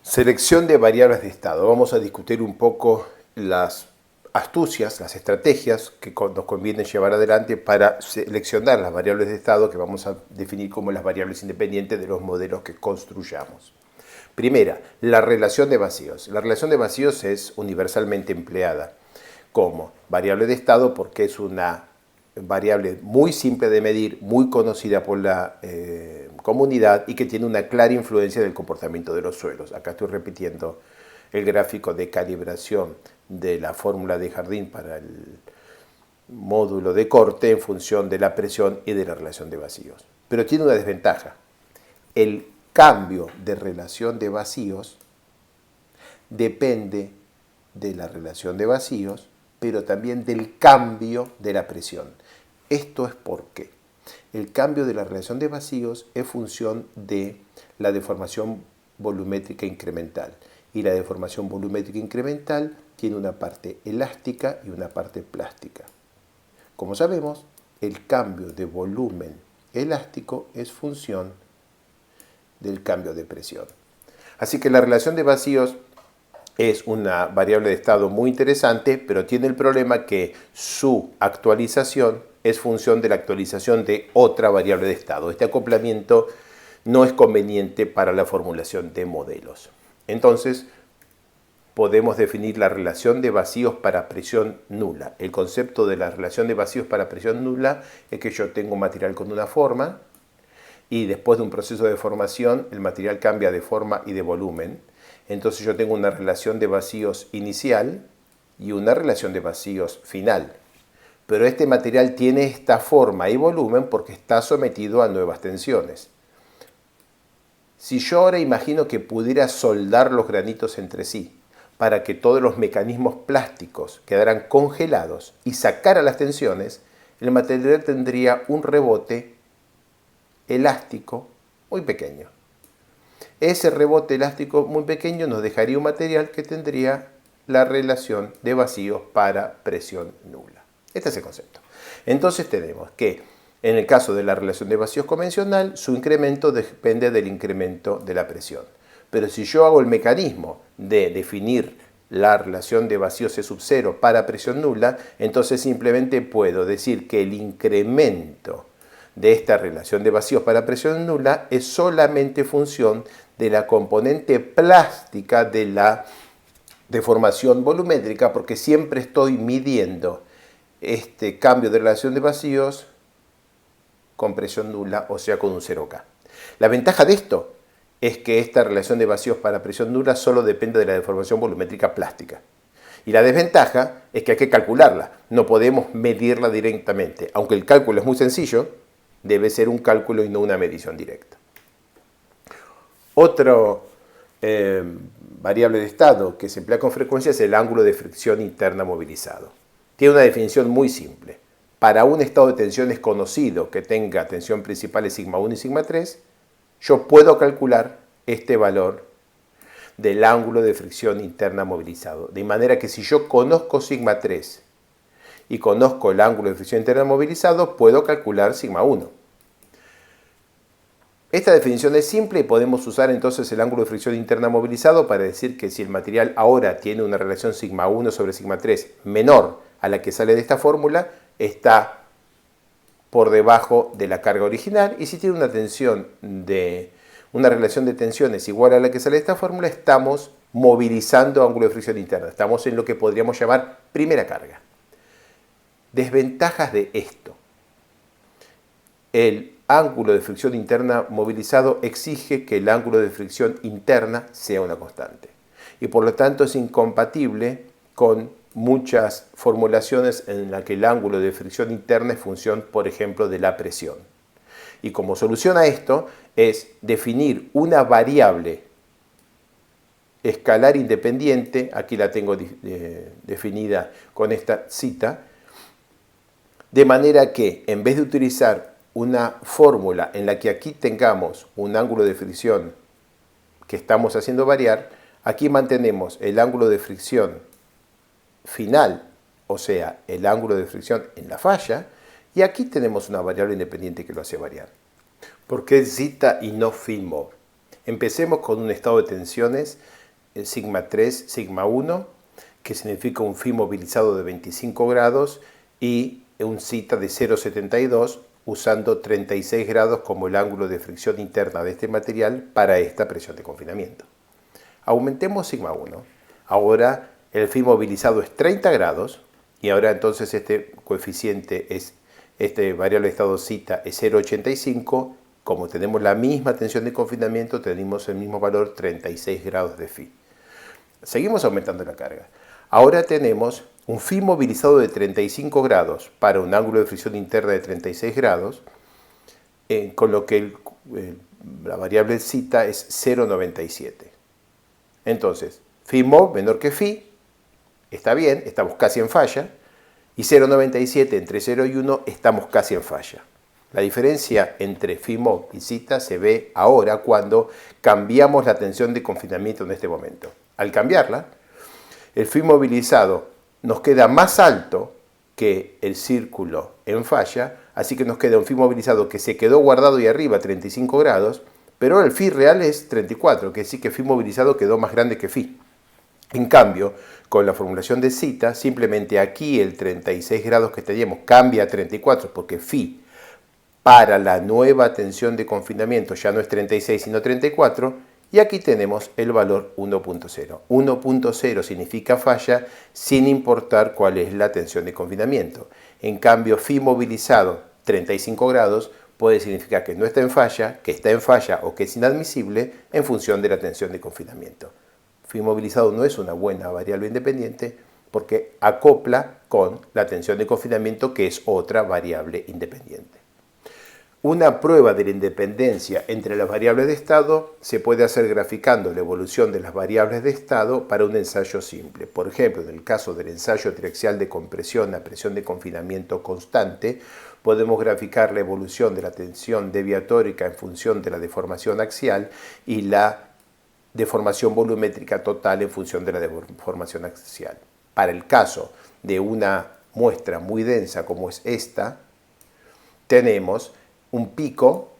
Selección de variables de estado. Vamos a discutir un poco las astucias, las estrategias que nos conviene llevar adelante para seleccionar las variables de estado que vamos a definir como las variables independientes de los modelos que construyamos. Primera, la relación de vacíos. La relación de vacíos es universalmente empleada como variable de estado porque es una variable muy simple de medir, muy conocida por la comunidad y que tiene una clara influencia del comportamiento de los suelos. Acá estoy repitiendo el gráfico de calibración de la fórmula de Jardín para el módulo de corte en función de la presión y de la relación de vacíos. Pero tiene una desventaja. El cambio de relación de vacíos depende de la relación de vacíos, pero también del cambio de la presión. Esto es porque el cambio de la relación de vacíos es función de la deformación volumétrica incremental. Y la deformación volumétrica incremental tiene una parte elástica y una parte plástica. Como sabemos, el cambio de volumen elástico es función del cambio de presión. Así que la relación de vacíos es una variable de estado muy interesante, pero tiene el problema que su actualización es función de la actualización de otra variable de estado. Este acoplamiento no es conveniente para la formulación de modelos. Entonces, podemos definir la relación de vacíos para presión nula. El concepto de la relación de vacíos para presión nula es que yo tengo un material con una forma y después de un proceso de formación el material cambia de forma y de volumen. Entonces yo tengo una relación de vacíos inicial y una relación de vacíos final. Pero este material tiene esta forma y volumen porque está sometido a nuevas tensiones. Si yo ahora imagino que pudiera soldar los granitos entre sí para que todos los mecanismos plásticos quedaran congelados y sacara las tensiones, el material tendría un rebote elástico muy pequeño. Ese rebote elástico muy pequeño nos dejaría un material que tendría la relación de vacíos para presión nula. Este es el concepto. Entonces tenemos que en el caso de la relación de vacíos convencional, su incremento depende del incremento de la presión. Pero si yo hago el mecanismo de definir la relación de vacíos E sub 0 para presión nula, entonces simplemente puedo decir que el incremento de esta relación de vacíos para presión nula es solamente función de la componente plástica de la deformación volumétrica, porque siempre estoy midiendo este cambio de relación de vacíos con presión nula, o sea, con un 0K. La ventaja de esto es que esta relación de vacíos para presión nula solo depende de la deformación volumétrica plástica. Y la desventaja es que hay que calcularla, no podemos medirla directamente. Aunque el cálculo es muy sencillo, debe ser un cálculo y no una medición directa. Otro variable de estado que se emplea con frecuencia es el ángulo de fricción interna movilizado. Tiene una definición muy simple. Para un estado de tensión desconocido que tenga tensión principal de sigma 1 y sigma 3, yo puedo calcular este valor del ángulo de fricción interna movilizado. De manera que si yo conozco sigma 3 y conozco el ángulo de fricción interna movilizado, puedo calcular sigma 1. Esta definición es simple y podemos usar entonces el ángulo de fricción interna movilizado para decir que si el material ahora tiene una relación sigma 1 sobre sigma 3 menor a la que sale de esta fórmula, está por debajo de la carga original, y si tiene una relación de tensiones igual a la que sale de esta fórmula, estamos movilizando ángulo de fricción interna. Estamos en lo que podríamos llamar primera carga. Desventajas de esto. El ángulo de fricción interna movilizado exige que el ángulo de fricción interna sea una constante. Y por lo tanto es incompatible con muchas formulaciones en las que el ángulo de fricción interna es función, por ejemplo, de la presión. Y como solución a esto es definir una variable escalar independiente, aquí la tengo definida con esta cita, de manera que en vez de utilizar una fórmula en la que aquí tengamos un ángulo de fricción que estamos haciendo variar, aquí mantenemos el ángulo de fricción final, o sea, el ángulo de fricción en la falla, y aquí tenemos una variable independiente que lo hace variar. ¿Por qué zeta y no phi mob? Empecemos con un estado de tensiones, el sigma 3, sigma 1, que significa un phi movilizado de 25 grados y un zeta de 0,72, usando 36 grados como el ángulo de fricción interna de este material para esta presión de confinamiento. Aumentemos sigma 1. Ahora el phi movilizado es 30 grados y ahora entonces este coeficiente este variable de estado zeta es 0,85. Como tenemos la misma tensión de confinamiento, tenemos el mismo valor, 36 grados de phi. Seguimos aumentando la carga. Ahora tenemos un phi movilizado de 35 grados para un ángulo de fricción interna de 36 grados, con lo que la variable zeta es 0,97. Entonces, phi mob menor que phi, está bien, estamos casi en falla, y 0,97 entre 0 y 1 estamos casi en falla. La diferencia entre phi mob y zeta se ve ahora cuando cambiamos la tensión de confinamiento en este momento. Al cambiarla, el phi movilizado nos queda más alto que el círculo en falla, así que nos queda un phi movilizado que se quedó guardado ahí arriba, 35 grados, pero el phi real es 34, que sí que phi movilizado quedó más grande que phi. En cambio, con la formulación de zeta, simplemente aquí el 36 grados que teníamos cambia a 34, porque phi para la nueva tensión de confinamiento ya no es 36 sino 34, y aquí tenemos el valor 1.0. 1.0 significa falla sin importar cuál es la tensión de confinamiento. En cambio, phi movilizado 35 grados puede significar que no está en falla, que está en falla o que es inadmisible en función de la tensión de confinamiento. Phi movilizado no es una buena variable independiente porque acopla con la tensión de confinamiento, que es otra variable independiente. Una prueba de la independencia entre las variables de estado se puede hacer graficando la evolución de las variables de estado para un ensayo simple. Por ejemplo, en el caso del ensayo triaxial de compresión a presión de confinamiento constante, podemos graficar la evolución de la tensión deviatórica en función de la deformación axial y la deformación volumétrica total en función de la deformación axial. Para el caso de una muestra muy densa como es esta, tenemos un pico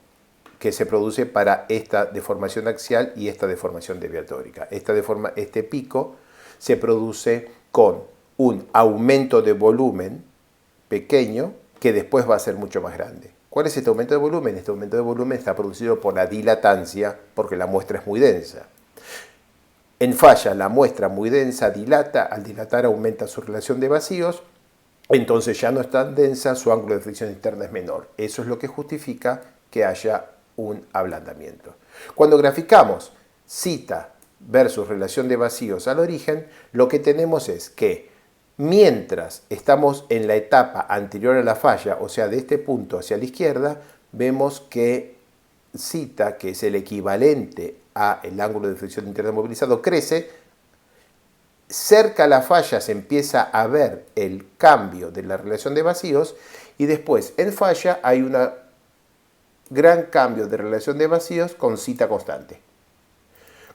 que se produce para esta deformación axial y esta deformación deviatórica. Este pico se produce con un aumento de volumen pequeño que después va a ser mucho más grande. ¿Cuál es este aumento de volumen? Este aumento de volumen está producido por la dilatancia, porque la muestra es muy densa. En falla, la muestra muy densa dilata, al dilatar aumenta su relación de vacíos, entonces ya no es tan densa, su ángulo de fricción interna es menor. Eso es lo que justifica que haya un ablandamiento. Cuando graficamos zeta versus relación de vacíos al origen, lo que tenemos es que mientras estamos en la etapa anterior a la falla, o sea, de este punto hacia la izquierda, vemos que zeta, que es el equivalente al ángulo de fricción interna movilizado, crece. Cerca a la falla se empieza a ver el cambio de la relación de vacíos y después en falla hay un gran cambio de relación de vacíos con zeta constante.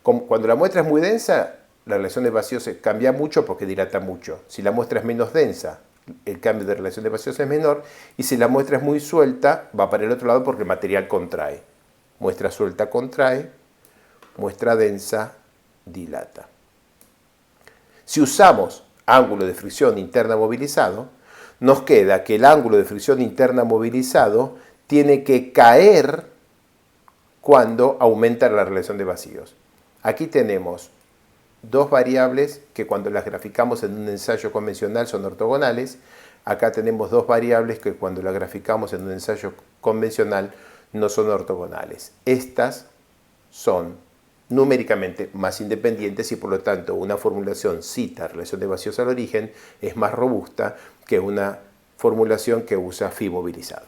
Cuando la muestra es muy densa, la relación de vacíos se cambia mucho porque dilata mucho. Si la muestra es menos densa, el cambio de relación de vacíos es menor, y si la muestra es muy suelta, va para el otro lado porque el material contrae. Muestra suelta contrae, muestra densa dilata. Si usamos ángulo de fricción interna movilizado, nos queda que el ángulo de fricción interna movilizado tiene que caer cuando aumenta la relación de vacíos. Aquí tenemos dos variables que cuando las graficamos en un ensayo convencional son ortogonales. Acá tenemos dos variables que cuando las graficamos en un ensayo convencional no son ortogonales. Estas son numéricamente más independientes y por lo tanto una formulación zeta, relación de vacíos al origen, es más robusta que una formulación que usa phi movilizado.